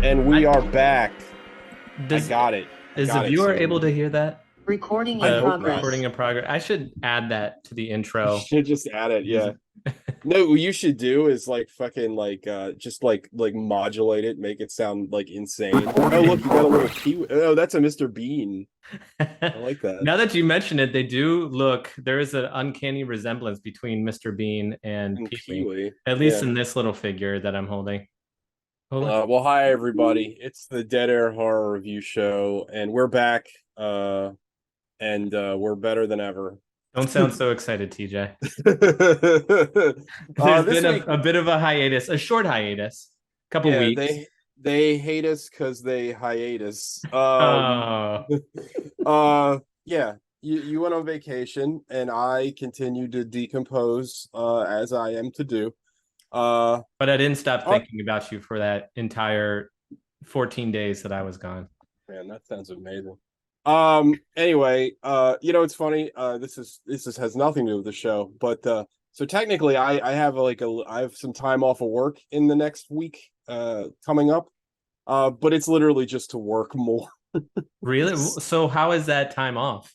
And we are back. I Does got it. I is the got it, viewer Susan. able to hear that? Recording I in The hope not. progress. recording in progress. I should add that to the You intro. should just add it, yeah. No, what you should do is like fucking like just like modulate it, make it sound like insane. Oh, look, you got a little kiwi. Oh, that's a Mr. Bean. I like that. Now that you mention it, they do look. There is an uncanny resemblance between Mr. Bean and And Pee-wee, kiwi. at least Yeah. in this little figure that I'm holding. Hold on. Well, hi everybody. It's the Dead Air Horror Review Show, and we're back. And we're better than ever. Don't sound so excited, TJ. There's This been week, a bit of a hiatus, a short hiatus, couple yeah, weeks. they hate us because they hiatus. Oh, Yeah, you went on vacation, and I continue to decompose, as I am to do. but I didn't stop Oh, thinking about you for that entire 14 days that I was gone. man, that sounds amazing. Anyway, it's funny. This has nothing to do with the show, but so technically, I have I have some time off of work in the next week, coming up. But it's literally just to work more. Really? So how is that time off?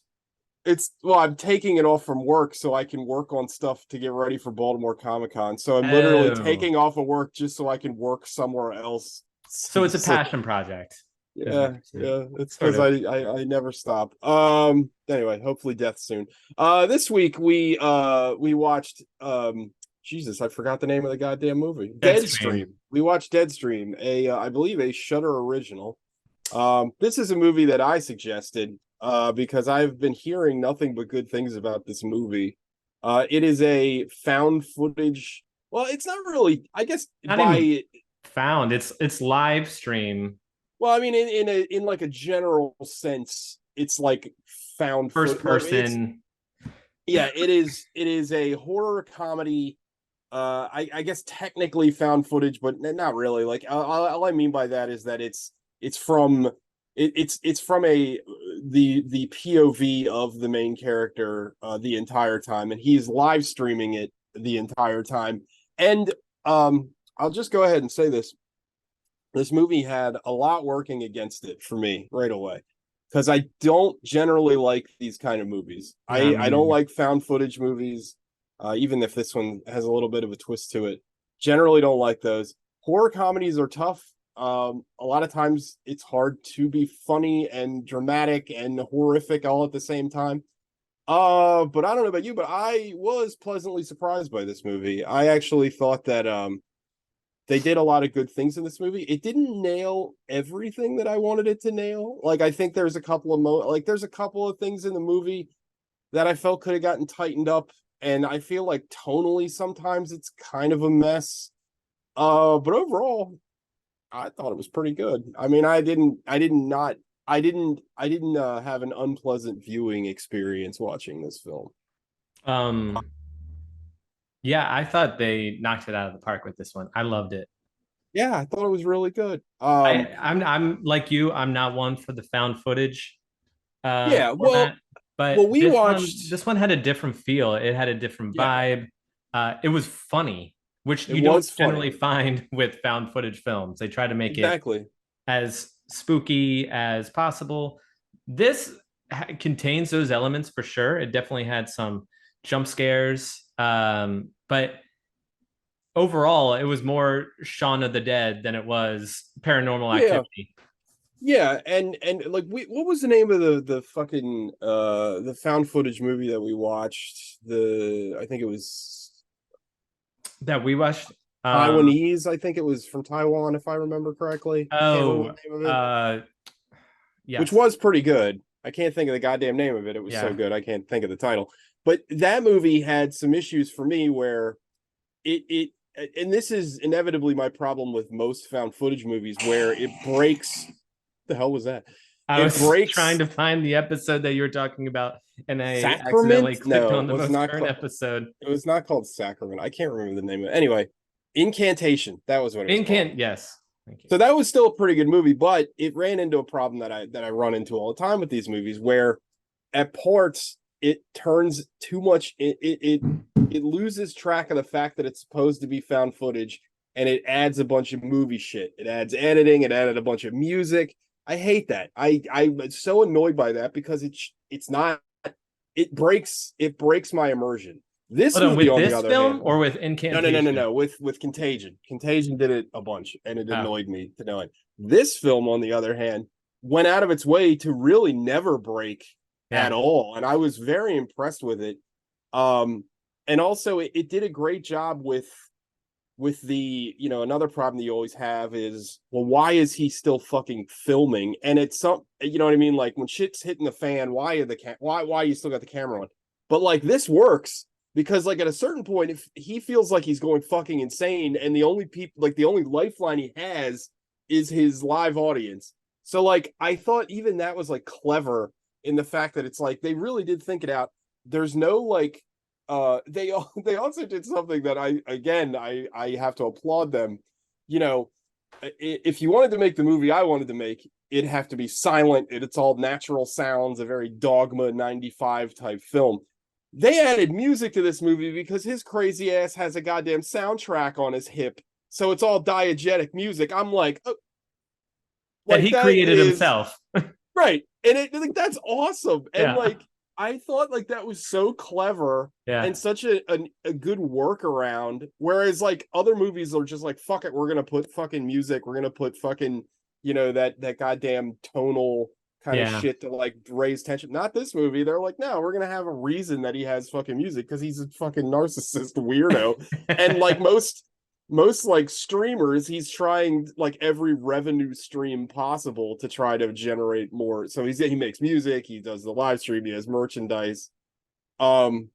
I'm taking it off from work so I can work on stuff to get ready for Baltimore Comic-Con. So I'm literally Oh, taking off of work just so I can work somewhere else. so it's a passion project. Is what Yeah, you're saying. it's Sort because of. I never stop. Anyway, hopefully death soon. This week we watched Jesus, I forgot the name of the goddamn movie. Deadstream. Deadstream. We watched Deadstream, I believe a Shudder original. This is a movie that I suggested because I've been hearing nothing but good things about this movie. It is a found footage. Well, it's not really, I guess Not even by found. It's live stream. well, I mean, in like a general sense, it's like found First foot. Like it's person. yeah, it is a horror comedy. I guess technically found footage, but not really. Like all I mean by that is that it's from it's from the POV of the main character the entire time, and he's live streaming it the entire time. And I'll just go ahead and say this movie had a lot working against it for me right away because I don't generally like these kind of movies. Not I don't me. like found footage movies, even if this one has a little bit of a twist to it. Generally, don't like those. Horror comedies are tough. A lot of times it's hard to be funny and dramatic and horrific all at the same time. But I don't know about you, but I was pleasantly surprised by this movie. I actually thought that they did a lot of good things in this movie. It didn't nail everything that I wanted it to nail. Like I think there's a couple of there's a couple of things in the movie that I felt could have gotten tightened up, and I feel like tonally sometimes it's kind of a mess. But overall, I thought it was pretty good. I mean, I didn't have an unpleasant viewing experience watching this film. Um, yeah, I thought they knocked it out of the park with this one. I loved it. Yeah, I thought it was really good. I'm like you. I'm not one for the found footage Yeah, format, well, but we watched. this one had a different feel. It had a different Yeah, vibe. It was funny, which it you don't was funny. generally find with found footage films. They try to make it Exactly. as spooky as possible. This contains those elements for sure. It definitely had some jump scares, but overall, it was more Shaun of the Dead than it was Paranormal Yeah, Activity. yeah, and like what was the name of the fucking the found footage movie that we watched? I think it was That we watched. Taiwanese. I think it was from Taiwan, if I remember correctly. I can't remember Oh, the name of it, which yes, was pretty good. I can't think of the goddamn name of it. It was so yeah. good. I can't think of the title. But that movie had some issues for me where it and this is inevitably my problem with most found footage movies where it breaks. The hell was that? I It was trying breaks to find the episode that you were talking about, and I accidentally Sacrament. clicked No, on it the was most not. current episode. It was not called Sacrament. I can't remember the name of it. Anyway, Incantation. That was what it was called. Yes. Thank you. So that was still a pretty good movie, but it ran into a problem that I run into all the time with these movies, where at parts it turns too much. It loses track of the fact that it's supposed to be found footage, and it adds a bunch of movie shit. It adds editing, it added a bunch of music. I hate that. I'm so annoyed by that because it's not, it breaks my immersion. This Hold on, movie, with on the this other hand, film or with no. Incantation? With Contagion. Contagion did it a bunch, and it Oh, annoyed me to no end. This film, on the other hand, went out of its way to really never break at yeah. all, and I was very impressed with it. Um, and also it did a great job with the, another problem that you always have is, well, why is he still fucking filming? And it's some, you know what I mean, like when shit's hitting the fan, why you still got the camera on? But like this works because like at a certain point, if he feels like he's going fucking insane, and the only people, like the only lifeline he has is his live audience. So like I thought even that was like clever in the fact that it's like they really did think it out. There's no like they they also did something that I have to applaud them. You know, if you wanted to make the movie I wanted to make, it'd have to be silent. It's all natural sounds, a very Dogma 95 type film. They added music to this movie because his crazy ass has a goddamn soundtrack on his hip. So it's all diegetic music. I'm like, oh, That like he that created is himself. right. And it like that's awesome. And Yeah. like I thought like that was so clever Yeah. and such a good workaround. Whereas like other movies are just like, fuck it, we're gonna put fucking music, we're gonna put fucking, that goddamn tonal kind of Yeah. shit to like raise tension. Not this movie. They're like, no, we're gonna have a reason that he has fucking music because he's a fucking narcissist weirdo. And like most like streamers, he's trying like every revenue stream possible to try to generate more. So he makes music, he does the live stream, he has merchandise. um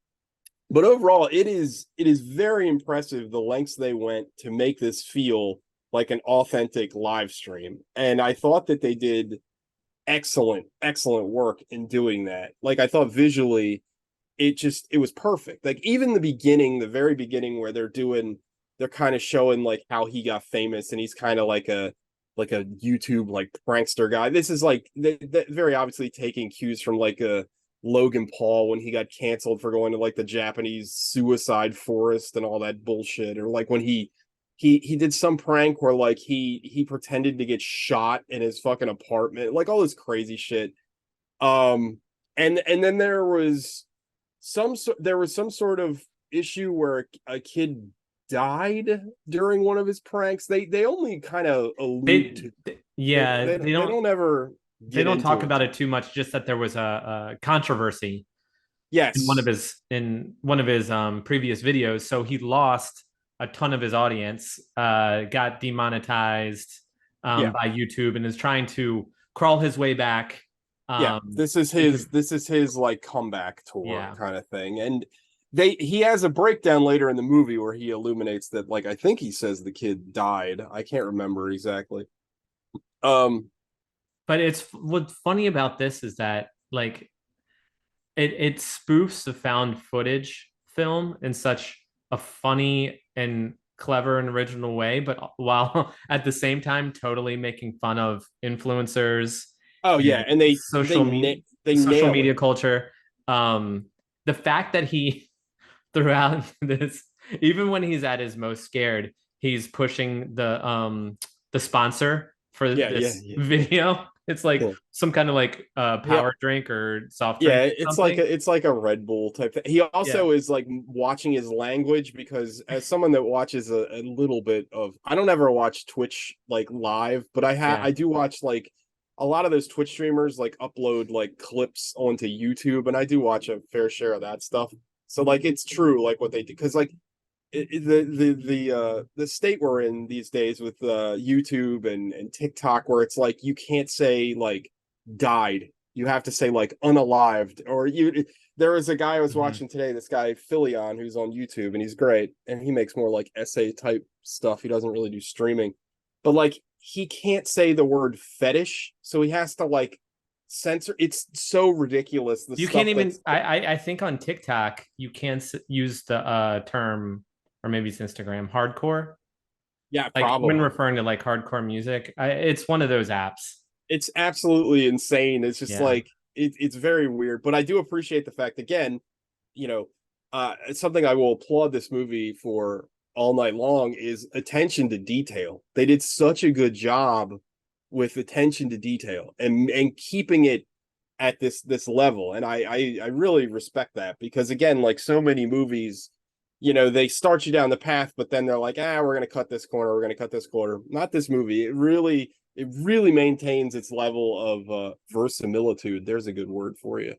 but overall it is very impressive the lengths they went to make this feel like an authentic live stream, and I thought that they did excellent work in doing that. Like I thought visually it was perfect. Like even the very beginning where they're kind of showing like how he got famous, and he's kind of like a YouTube like prankster guy. This is like very obviously taking cues from like a Logan Paul when he got canceled for going to like the Japanese suicide forest and all that bullshit, or like when he did some prank where like he pretended to get shot in his fucking apartment, like all this crazy shit. um and then there was some sort of issue where a kid died during one of his pranks. They only kind of allude They, to they, yeah, they they don't ever they get don't talk into it about too it too much, just that there was a controversy yes in one of his previous videos. So he lost a ton of his audience, got demonetized yeah by YouTube, and is trying to crawl his way back yeah um, this is into his like comeback tour yeah. kind of thing. And he has a breakdown later in the movie where he illuminates that, like, I think he says the kid died. I can't remember exactly. um But it's what's funny about this is that like it spoofs the found footage film in such a funny and clever and original way, but while at the same time totally making fun of influencers oh yeah, and and they social nail it. media culture. The fact that he throughout this, even when he's at his most scared, he's pushing the sponsor for Yeah, yeah, this yeah, video. It's like yeah. some kind of like He, power drink or soft drink yeah, or something. it's like a Red Bull type thing. He Yeah, also is like watching his language because as someone that watches a little bit of, I don't ever watch Twitch like live, but yeah. I do watch like a lot of those Twitch streamers like upload like clips onto YouTube, and I do watch a fair share of that stuff. So like it's true like what they do, because like the state we're in these days with YouTube and TikTok, where it's like you can't say like died, you have to say like unalived. Or you there was a guy I was Mhm. watching today, this guy Philion, who's on YouTube, and he's great, and he makes more like essay type stuff. He doesn't really do streaming, but like he can't say the word fetish, so he has to like censor. It's so ridiculous the You can't stuff even. that's I think on TikTok you can use the term, or maybe it's Instagram, hardcore. yeah, Like when probably. referring to like hardcore music, it's one of those apps. It's absolutely insane. It's just Yeah. like it's very weird, but I do appreciate the fact, again, you know, it's something I will applaud this movie for. all night long is attention to detail. They did such a good job with attention to detail and keeping it at this level. And I really respect that, because again, like so many movies, they start you down the path, but then they're like, we're gonna cut this corner, we're gonna cut this corner. Not this movie. It really maintains its level of verisimilitude. There's a good word for you.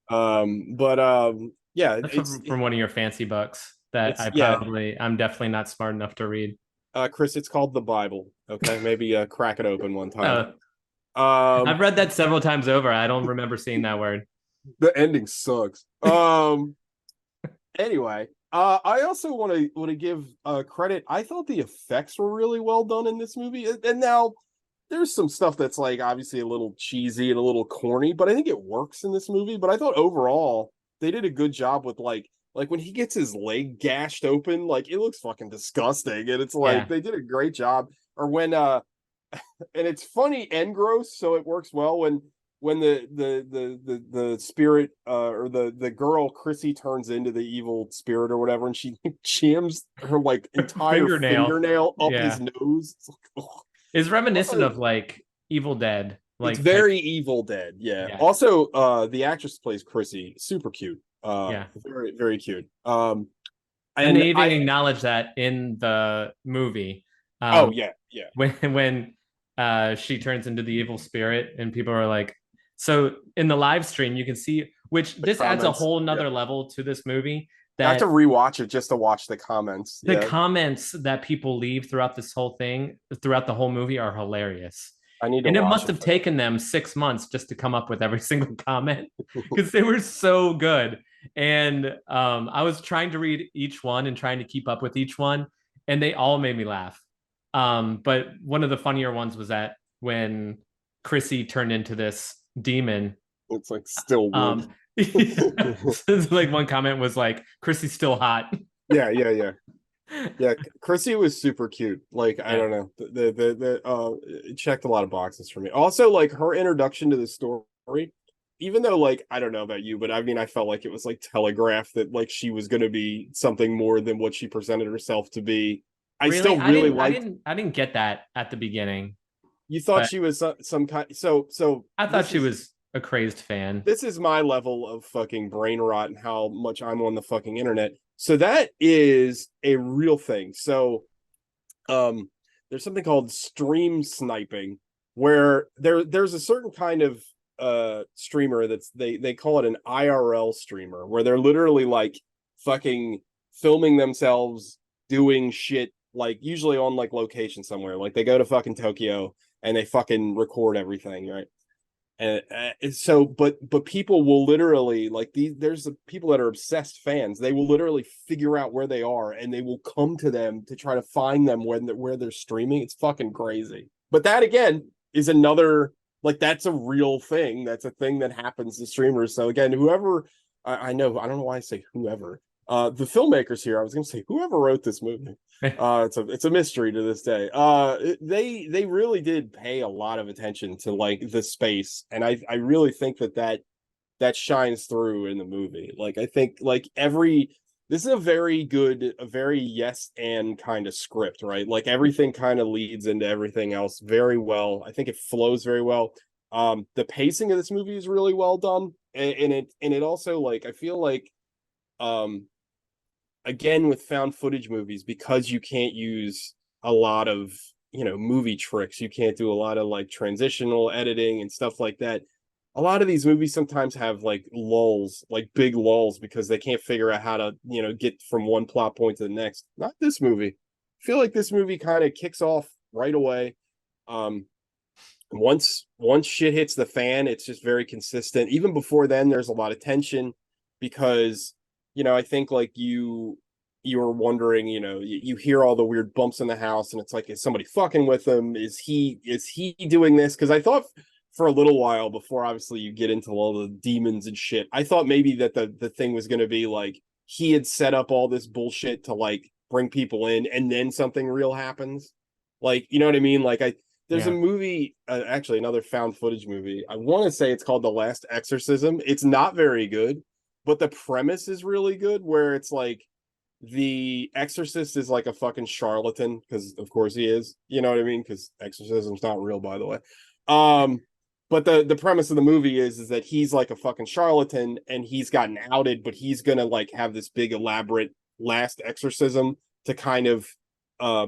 But yeah, That's from one of your fancy books that it's yeah, I'm definitely not smart enough to read. Chris, it's called the Bible. Okay, maybe crack it open one time. Oh, Um, I've read that several times over. I don't remember seeing that word. the ending sucks. Anyway, I also want to give credit. I thought the effects were really well done in this movie, and now there's some stuff that's like obviously a little cheesy and a little corny, but I think it works in this movie. But I thought overall they did a good job with like when he gets his leg gashed open, like it looks fucking disgusting, and it's like Yeah. they did a great job. Or when and it's funny and gross, so it works well when the spirit or the girl Chrissy turns into the evil spirit or whatever, and she jams her like entire Fingernail. fingernail up his Yeah. nose. It's like, Is reminiscent also, of like Evil Dead, it's like type. very Evil Dead. Yeah. Yeah. Also, the actress plays Chrissy, super cute. Yeah. Very very cute. And And they even I acknowledge that in the movie. oh Um, yeah yeah when she turns into the evil spirit and people are like, so in the live stream you can see, which the this adds a comments whole yeah. nother level to this movie, I have to that rewatch it just to watch the comments. the Yeah, comments that people leave throughout this whole thing, throughout the whole movie, are hilarious. I need to And it watch must it have for that. taken them 6 months just to come up with every single comment because they were so good. And I was trying to read each one and trying to keep up with each one, and they all made me laugh. But one of the funnier ones was that when Chrissy turned into this demon, It's like still wood. like one comment was like, Chrissy's still hot. Yeah, yeah, yeah. Yeah, Chrissy was super cute. Like, I Yeah. don't know. It checked a lot of boxes for me. Also, like her introduction to the story, even though like I don't know about you, but I mean I felt like it was like telegraphed that like she was gonna be something more than what she presented herself to be. I Really? still really liked I didn't get that at the beginning, you thought but she was some kind so I thought this she is was a crazy fan. this is my level of fucking brain rot and how much I'm on the fucking internet. So that is a real thing. So there's something called stream sniping where there's a certain kind of streamer that's they call it an IRL streamer where they're literally like fucking filming themselves doing shit, like usually on like location somewhere. Like they go to fucking Tokyo and they fucking record everything, right? And so but people will literally like there's people that are obsessed fans. They will literally figure out where they are and they will come to them to try to find them where they're streaming. It's fucking crazy. But that again is another, like that's a real thing. That's a thing that happens to streamers. So again, whoever I know, I don't know why I say whoever, the filmmakers here, I was gonna say whoever wrote this movie, it's a mystery to this day. They really did pay a lot of attention to like the space, and I really think that shines through in the movie. Like I think like every this is a very yes and kind of script, right? Like everything kind of leads into everything else very well. I think it flows very well. The pacing of this movie is really well done, and it also like I feel like um again with found footage movies, because you can't use a lot of movie tricks, you can't do a lot of like transitional editing and stuff like that. A lot of these movies sometimes have like lulls, like big lulls, because they can't figure out how to get from one plot point to the next. Not this movie. I feel like this movie kind of kicks off right away. um once shit hits the fan, it's just very consistent. Even before then, there's a lot of tension because I think like you were wondering, you hear all the weird bumps in the house, and it's like, is somebody fucking with him? Is he doing this? Because I thought for a little while before, obviously, you get into all the demons and shit, I thought maybe that the thing was going to be like he had set up all this bullshit to like bring people in, and then something real happens. Like, you know what I mean? Like there's a Yeah. movie, actually another found footage movie. I want to say it's called The Last Exorcism. It's not very good, but the premise is really good. Where it's like the exorcist is like a fucking charlatan, because of course he is, you know what I mean, because exorcism's not real, by the way. um but the premise of the movie is that he's like a fucking charlatan, and he's gotten outed, but he's gonna like have this big elaborate last exorcism to kind of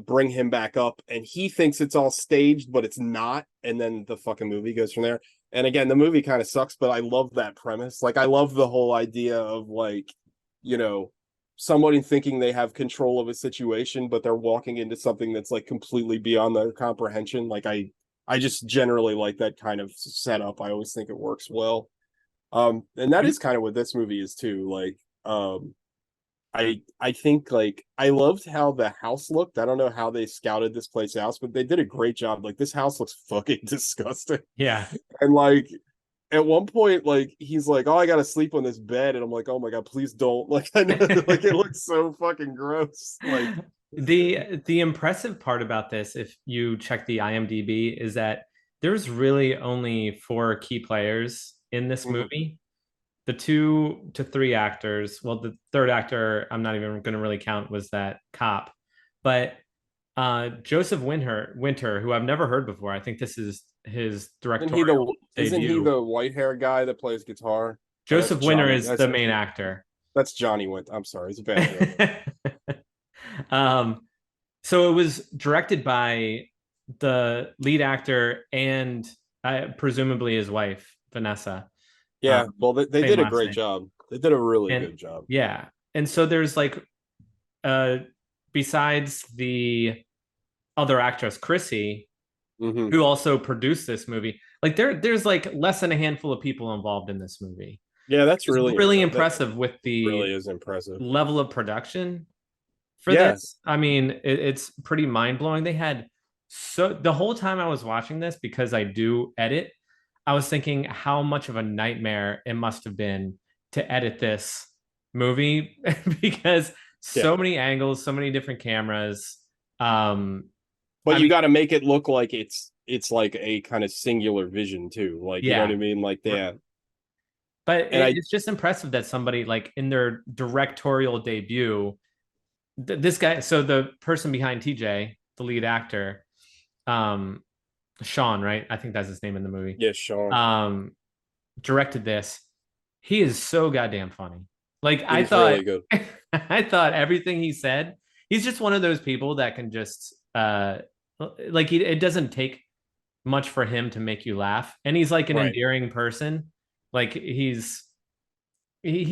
bring him back up, and he thinks it's all staged, but it's not, and then the fucking movie goes from there. And again, the movie kind of sucks, but I love that premise. Like, I love the whole idea of, like, you know, somebody thinking they have control of a situation, but they're walking into something that's like completely beyond their comprehension. Like, I just generally like that kind of setup. I always think it works well. And that is kind of what this movie is too. Like, I think, like, I loved how the house looked. I don't know how they scouted this place out, but they did a great job. Like, this house looks fucking disgusting. Yeah. And like, at one point, like, he's like, "Oh, I gotta sleep on this bed," and I'm like, "Oh my god, please don't!" Like, I know, like, it looks so fucking gross. Like, The impressive part about this, if you check the IMDb, is that there's really only four key players in this mhm. movie. The 2 to 3 actors, well, the third actor I'm not even going to really count, was that cop. But Joseph Winter, who I've never heard before, I think this is his directorial Isn't he debut. the white hair guy that plays guitar? Oh, that's Joseph Winter Johnny. is the main actor. That's Johnny Winter. I'm sorry, it's a bad joke. um, so it was directed by the lead actor and presumably his wife, Vanessa. Yeah, well, they Same did a last great name. job. They did a really And good job. yeah, and so there's like, uh, besides the other actress Chrissy, Hmm. who also produced this movie, like there's like less than a handful of people involved in this movie. Yeah, that's It's really really impressive. That impressive with the really is impressive. level of production for Yeah, this. I mean, it's pretty mind blowing. They had, so the whole time I was watching this, because I do edit, I was thinking how much of a nightmare it must have been to edit this movie because yeah. so many angles, so many different cameras. Um, But I you mean, got to make it look like it's like a kind of singular vision too. Like, you know what yeah, I mean? Like, yeah. but And I it's just impressive that somebody like in their directorial debut, this guy, so the person behind TJ, the lead actor, um, Shaun, right? I think that's his name in the movie. yeah, Shaun. Um, directed this. He is so goddamn funny. Like I He's thought, really good. I thought everything he said. He's just one of those people that can just like it doesn't take much for him to make you laugh, and he's like an Right. endearing person. Like he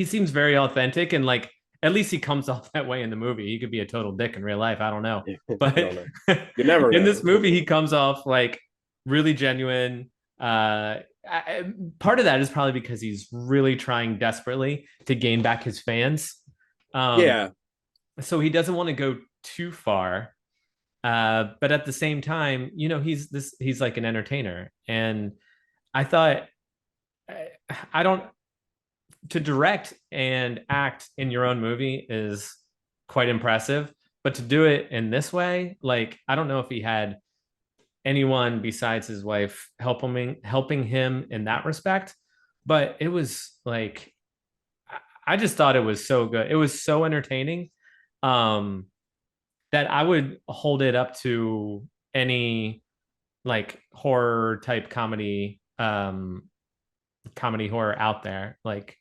seems very authentic, and like at least he comes off that way in the movie. He could be a total dick in real life. I don't know, I but don't know. You never in know. this movie, he comes off like really genuine. Part of that is probably because he's really trying desperately to gain back his fans. Um, Yeah. so he doesn't want to go too far. But at the same time, he's like an entertainer. And I thought, I don't, to direct and act in your own movie is quite impressive, but to do it in this way, like, I don't know if he had anyone besides his wife helping him in that respect, but it was like, I just thought it was so good. It was so entertaining, um, that I would hold it up to any like horror type comedy horror out there, like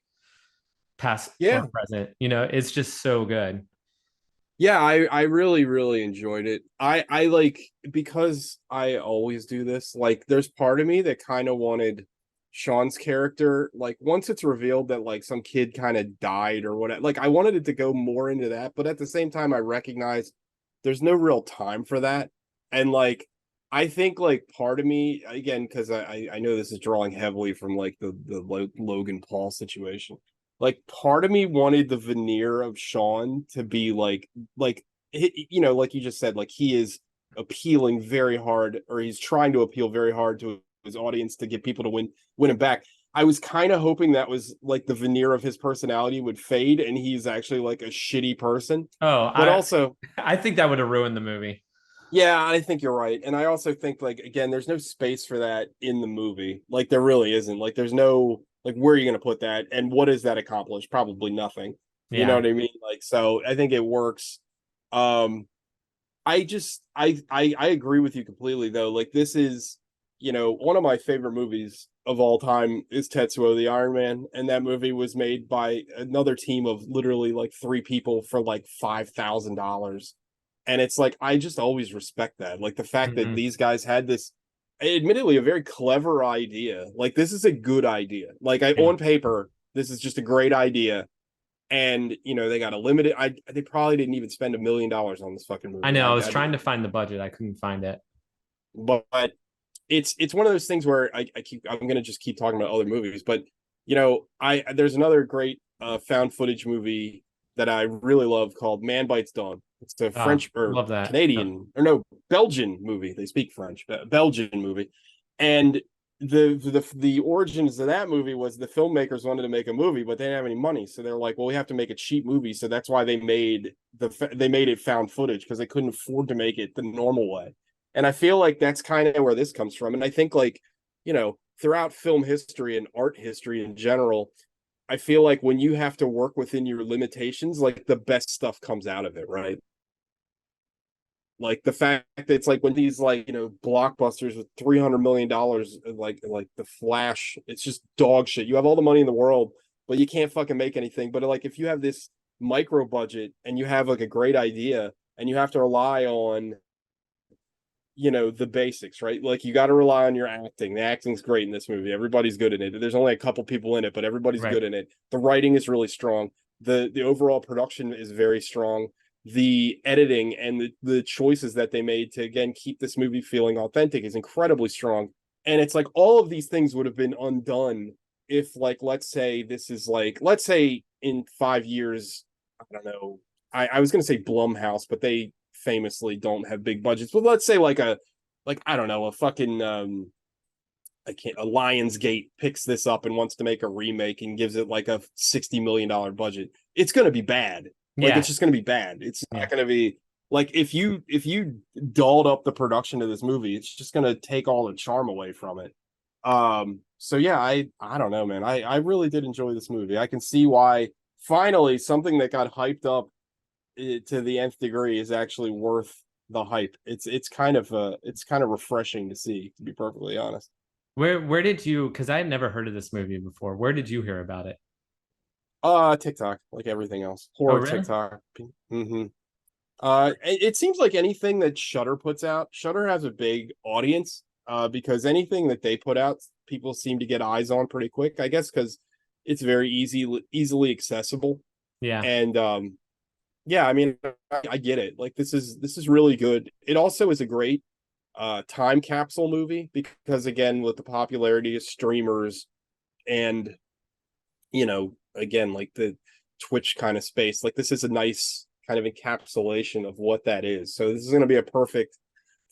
past or Yeah. present. It's just so good. Yeah, I really really enjoyed it. I like, because I always do this. Like, there's part of me that kind of wanted Sean's character, like, once it's revealed that like some kid kind of died or whatever. Like, I wanted it to go more into that, but at the same time I recognize there's no real time for that. And like, I think, like, part of me, again, because I know this is drawing heavily from like the Logan Paul situation, like, part of me wanted the veneer of Shaun to be like like you just said, like, he is appealing very hard, or he's trying to appeal very hard to his audience to get people to win him back. I was kind of hoping that was like the veneer of his personality would fade and he's actually like a shitty person. Oh, But I also, I think that would have ruined the movie. yeah, I think you're right. And I also think, like, again, there's no space for that in the movie. Like, there really isn't. Like, there's no, like, where are you going to put that? And what does that accomplish? Probably nothing. You know Yeah. what I mean? Like, so I think it works. Um, I just I agree with you completely though. Like this is, one of my favorite movies of all time is Tetsuo the Iron Man, and that movie was made by another team of literally like three people for like $5,000. And it's like I just always respect that. Like the fact that Mhm. these guys had this admittedly a very clever idea. Like this is a good idea. Like Yeah. on paper, this is just a great idea, and they got a limited. They probably didn't even spend $1 million on this fucking I movie. know. I was I trying mean, to find the budget. I couldn't find it. but it's one of those things where I'm gonna just keep talking about other movies, but I there's another great found footage movie that I really love called Man Bites Dog. It's a Oh, French or love that. Yep. Canadian or no Belgian movie. They speak French, but Belgian movie, and the origins of that movie was the filmmakers wanted to make a movie, but they didn't have any money, so they're like, well, we have to make a cheap movie, so that's why they made it found footage because they couldn't afford to make it the normal way. And I feel like that's kind of where this comes from. And I think like, throughout film history and art history in general, I feel like when you have to work within your limitations, like the best stuff comes out of it, right? Like the fact that it's like when these like, blockbusters with $300 million, like The Flash, it's just dog shit. You have all the money in the world, but you can't fucking make anything. But like if you have this micro budget and you have like a great idea and you have to rely on the basics, right? Like you got to rely on your acting. The acting's great in this movie. Everybody's good in it. There's only a couple people in it, but everybody's Right. good in it. The writing is really strong. The overall production is very strong. The editing and the choices that they made to again keep this movie feeling authentic is incredibly strong. And it's like all of these things would have been undone if like let's say in 5 years, I don't know. I was gonna say Blumhouse, but they famously don't have big budgets. But let's say like I don't know, a fucking I can't a Lionsgate picks this up and wants to make a remake and gives it like a $60 million budget. It's gonna be bad. Like it's Yeah. just gonna be bad. It's not Yeah. gonna be like if you dolled up the production of this movie, it's just gonna take all the charm away from it. So yeah, I don't know, man. I really did enjoy this movie. I can see why finally something that got hyped up to the nth degree is actually worth the hype. It's kind of refreshing to see, to be perfectly honest. Where did you? Because I had never heard of this movie before. Where did you hear about it? TikTok, like everything else, Oh, horror really? TikTok. It seems like anything that Shutter puts out, Shutter has a big audience. Because anything that they put out, people seem to get eyes on pretty quick. I guess because it's very easily accessible, Yeah. and yeah, I mean, I get it. Like this is really good. It also is a great time capsule movie because again, with the popularity of streamers and again, like the Twitch kind of space, like this is a nice kind of encapsulation of what that is. So this is going to be a perfect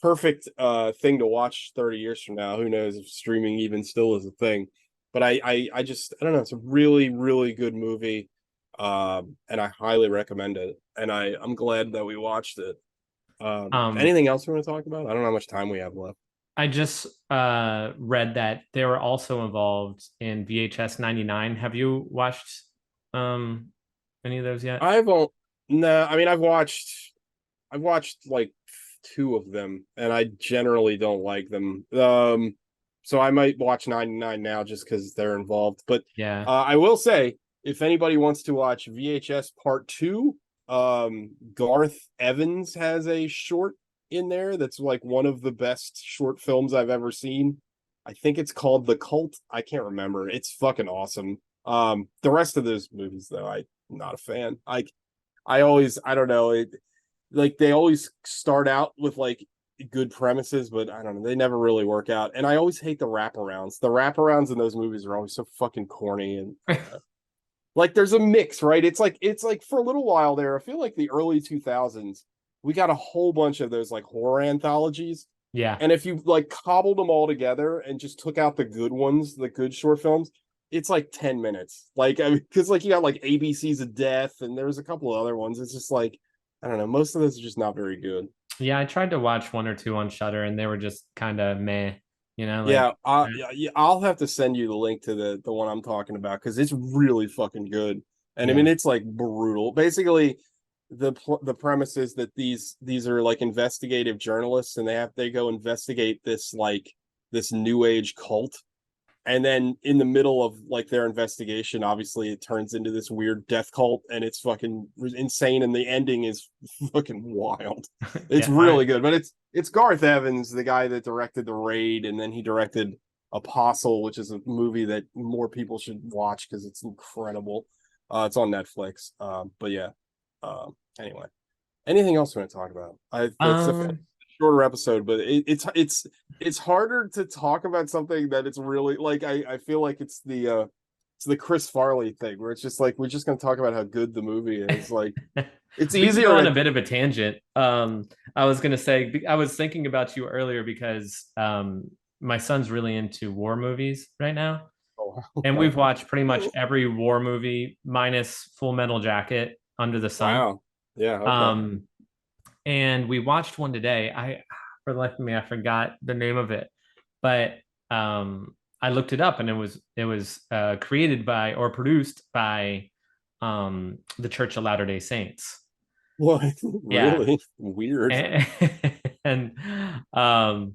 thing to watch 30 years from now. Who knows if streaming even still is a thing. But I don't know, it's a really, really good movie. And I highly recommend it. And I'm glad that we watched it. Um, Anything else we want to talk about? I don't know how much time we have left. I just read that they were also involved in VHS 99. Have you watched um any of those yet? I've not No, I mean I've watched like two of them, and I generally don't like them. So I might watch 99 now just because they're involved. But Yeah. I will say, if anybody wants to watch VHS Part Two, Garth Evans has a short in there that's like one of the best short films I've ever seen. I think it's called The Cult. I can't remember. It's fucking awesome. The rest of those movies, though, I'm not a fan. I don't know. Like they always start out with like good premises, but I don't know, they never really work out. And I always hate the wraparounds. The wraparounds in those movies are always so fucking corny, and I don't know. Like there's a mix, right? It's like for a little while there, I feel like the early 2000s, we got a whole bunch of those like horror anthologies. Yeah. And if you like cobbled them all together and just took out the good ones, the good short films, it's like 10 minutes. Like, I mean, because like you got like ABCs of Death, and there's a couple of other ones. It's just like, I don't know, most of this is just not very good. Yeah, I tried to watch one or two on Shutter and they were just kind of meh, like Yeah, yeah, I'll have to send you the link to the one I'm talking about because it's really fucking good. And I mean, Yeah. it's like brutal. Basically, the premise is that these are like investigative journalists, and they go investigate this like this new age cult. And then in the middle of like their investigation, obviously it turns into this weird death cult, and it's fucking insane. And the ending is fucking wild. It's Yeah. All right. really good, but it's Garth Evans, the guy that directed The Raid, and then he directed Apostle, which is a movie that more people should watch because it's incredible. It's on Netflix. But yeah. Anyway, anything else we want to talk about? That's a Um, shorter episode, but it's harder to talk about something that it's really like. I feel like it's the Chris Farley thing where it's just like we're just gonna talk about how good the movie is. Like it's we can go easier on to a bit of a tangent. I was gonna say I was thinking about you earlier because my son's really into war movies right now, oh, and okay. we've watched pretty much every war movie minus Full Metal Jacket under the sun. Wow. Yeah, okay. Um, and we watched one today. For the life of me, I forgot the name of it, but I looked it up, and it was created by or produced by the Church of Latter Day Saints. What? Yeah, Really weird. and, and um,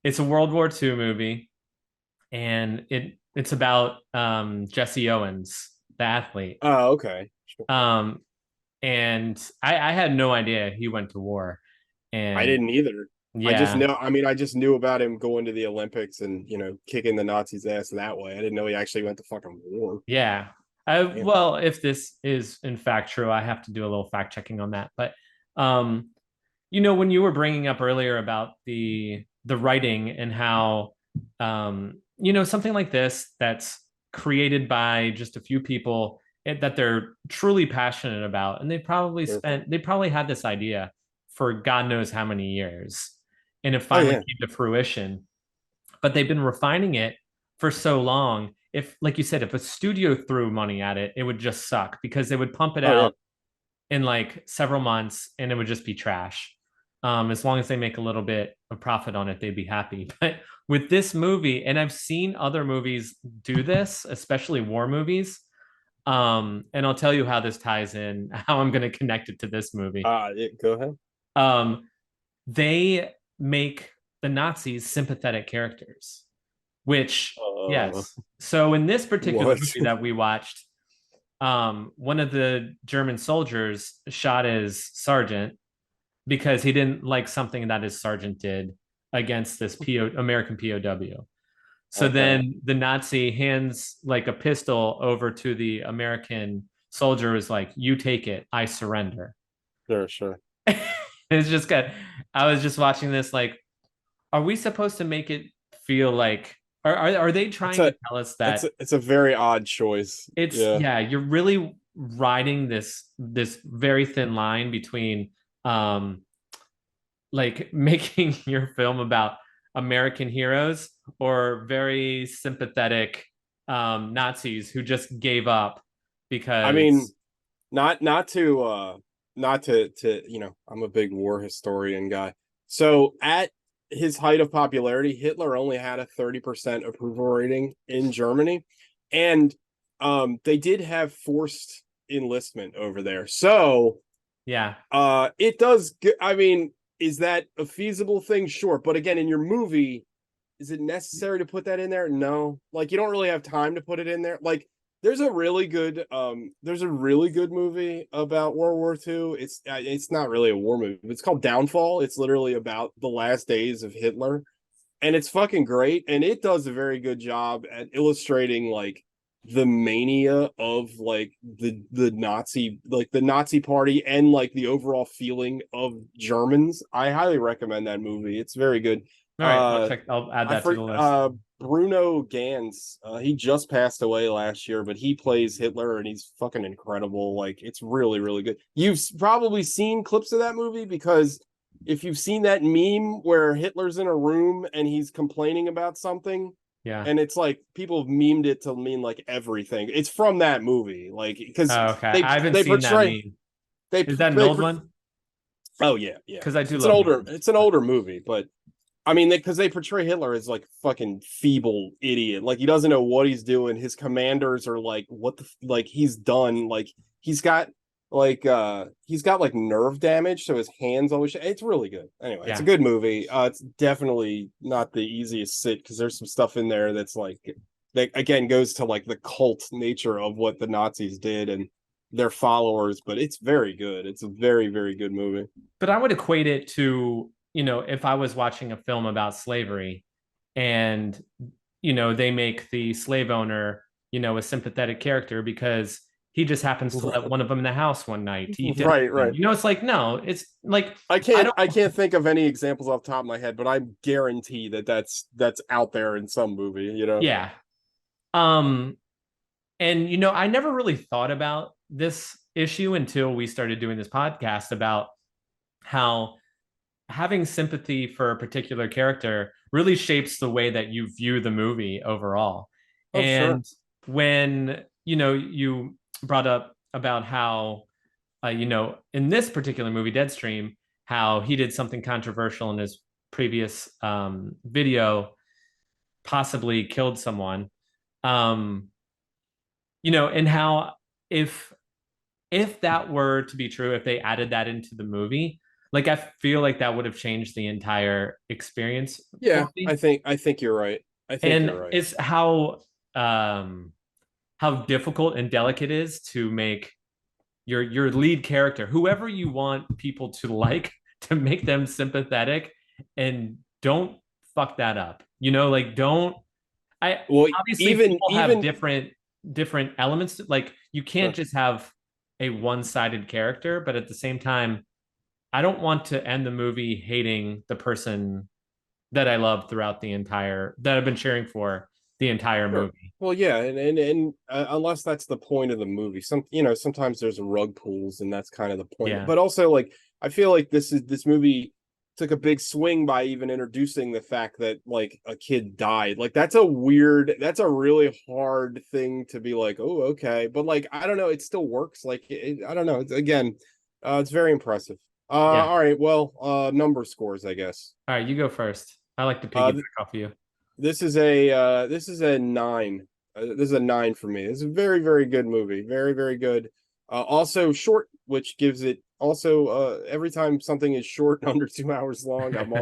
it's a World War II movie, and it's about Jesse Owens, the athlete. Oh, okay. Sure. Um, and I had no idea he went to war, I and didn't either. I just yeah, know. I mean, I just knew about him going to the Olympics and kicking the Nazis' ass that way. I didn't know he actually went to fucking war. yeah. Damn. Well, if this is in fact true, I have to do a little fact checking on that. But um, when you were bringing up earlier about the writing and how something like this that's created by just a few people that they're truly passionate about, and Sure. they probably had this idea for God knows how many years, and it Oh finally yeah. came to fruition. But they've been refining it for so long. If, like you said, if a studio threw money at it, it would just suck because they would pump it Oh yeah. out in like several months and it would just be trash. As long as they make a little bit of profit on it, they'd be happy. But with this movie, and I've seen other movies do this, especially war movies. And I'll tell you how this ties in, how I'm going to connect it to this movie. Go ahead. Um, they make the Nazis sympathetic characters, which, Uh, yes. So in this particular what? movie that we watched, one of the German soldiers shot his sergeant because he didn't like something that his sergeant did against this American POW. So Okay. then the Nazi hands like a pistol over to the American soldier, is like, "You take it, I surrender." Sure, sure. It's just good. I was just watching this like, are we supposed to make it feel like are they It's trying to a tell us that it's a very odd choice. it's, Yeah. yeah, you're really riding this very thin line between um like making your film about American heroes or very sympathetic Nazis who just gave up I mean, because not to I'm a big war historian guy. So at his height of popularity, Hitler only had a 30% approval rating in Germany. And they did have forced enlistment over there. So yeah. it does I mean, is that a feasible thing? Sure. But again, in your movie, is it necessary to put that in there? No. Like you don't really have time to put it in there. Like there's a really good movie about World War II. It's not really a war movie. It's called Downfall. It's literally about the last days of Hitler, and it's fucking great, and it does a very good job at illustrating like the mania of like the Nazi party and like the overall feeling of Germans. I highly recommend that movie. It's very good. All right, I'll add I that to for the list. Bruno Ganz. He just passed away last year, but he plays Hitler and he's fucking incredible. Like it's really really good. You've probably seen clips of that movie because if you've seen that meme where Hitler's in a room and he's complaining about something, Yeah. and it's like people have memed it to mean like everything. It's from that movie, like because Oh, okay. they I haven't they seen that portray meme. they Is that an they old one? oh yeah, yeah. Because I do It's an love older memes. it's an But older movie, but I mean, because they portray Hitler as like fucking feeble idiot. Like he doesn't know what he's doing. His commanders are like, what the like he's done. Like he's got he's got like nerve damage, so his hands always. It's really good. Anyway, it's a Yeah. good movie. It's definitely not the easiest sit because there's some stuff in there that's like that again goes to like the cult nature of what the Nazis did and their followers. But it's very good. It's a very very good movie. But I would equate it to, if I was watching a film about slavery and, they make the slave owner, a sympathetic character because he just happens to let one of them in the house one night to eat dinner Right, with them. right. It's like, no, it's like, I I can't don't, I can't think of any examples off the top of my head, but I guarantee that that's out there in some movie, you know. yeah. Um, and, I never really thought about this issue until we started doing this podcast about how having sympathy for a particular character really shapes the way that you view the movie overall. Oh, sure. And when, you brought up about how, in this particular movie, Deadstream, how he did something controversial in his previous video, possibly killed someone. Um, and how if that were to be true, if they added that into the movie, like I feel like that would have changed the entire experience for Yeah, me. I think you're right. I think you're And right. it's um how difficult and delicate it is to make your lead character, whoever you want people to like, to make them sympathetic, and don't fuck that up. Like don't I Well, obviously people have even different elements. Like you can't sure. just have a one-sided character, but at the same time, I don't want to end the movie hating the person that I love throughout the entire that I've been cheering for the entire Sure. movie. Well, yeah, and unless that's the point of the movie, sometimes there's rug pulls, and that's kind of the point. Yeah. But also, like, I feel like this movie took a big swing by even introducing the fact that like a kid died. Like, that's a really hard thing to be like, oh, okay, but like, I don't know, it still works. Like, I don't know. Again, it's very impressive. Yeah. All right, well, number scores, I guess. All right, you go first. I like to Uh, piggyback off of you. this is a nine. This is a nine for me. It's a very very good movie. Very very good. Also short, which gives it also every time something is short and under 2 hours long, I'm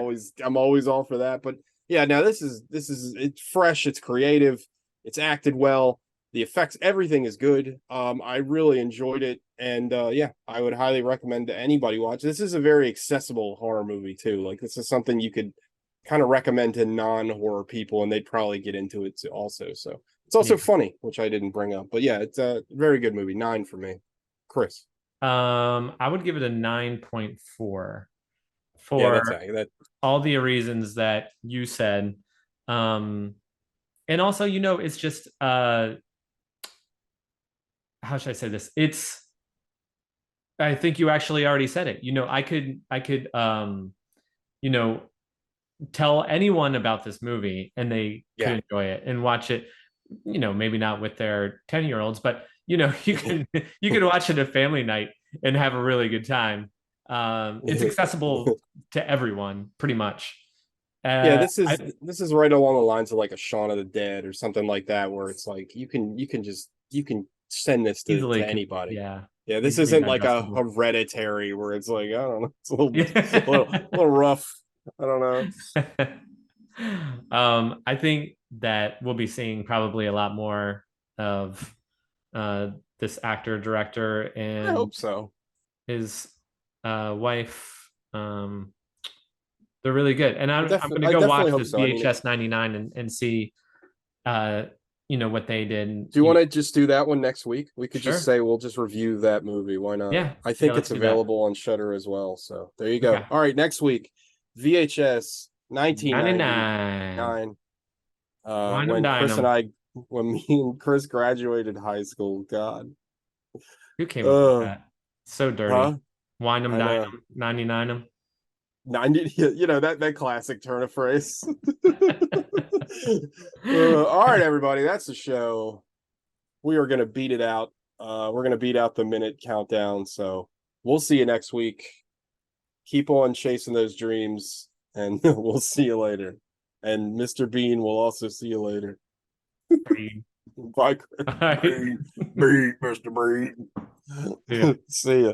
always all for that. But yeah, now this is it's fresh. It's creative. It's acted well. The effects, everything is good. I really enjoyed it, and yeah, I would highly recommend to anybody watch. This is a very accessible horror movie too. Like this is something you could kind of recommend to non-horror people and they'd probably get into it too also. So it's Yeah. also funny, which I didn't bring up. But yeah, it's a very good movie. Nine for me. Chris. I would give it a 9.4 Yeah, for that's that. all the reasons that you said. Um, and also, it's just how should I say this? I think you actually already said it. I could you know, tell anyone about this movie and they could Yeah. enjoy it and watch it, maybe not with their 10-year-olds, but you could watch it at family night and have a really good time. It's accessible to everyone pretty much. Yeah, uh I this is right along the lines of like a Shaun of the Dead or something like that, where it's like you can send this easily to could, anybody. yeah, Yeah, this easily isn't like a digestible. hereditary where it's like, I don't know, it's Yeah. a little rough. I don't know. I think that we'll be seeing probably a lot more of uh, this actor, director, I and hope so. his wife. They're really good, and I'm going to I go definitely watch hope this so. I mean, VHS 99 and see, uh, what they did. do you want to just do that one next week? We could just Sure, say we'll just review that movie. Why not? yeah, I yeah. think Let's it's do that. available on Shutter as well. So there you Okay, go. All right, next week, VHS 99. 1999. Wine them, When dine Chris and them. I, when me and Chris graduated high school. God. Who came up with Uh, that? So dirty. huh? Wine them, I dine know. them, 99 them. 90, that classic turn of phrase. All right, everybody, that's the show. We are going to beat it out. We're going to beat out the minute countdown. So we'll see you next week. Keep on chasing those dreams and we'll see you later. And Mr. Bean will also see you later. Bye, Chris. All right. Bean, Mr. Bean. Yeah. See ya.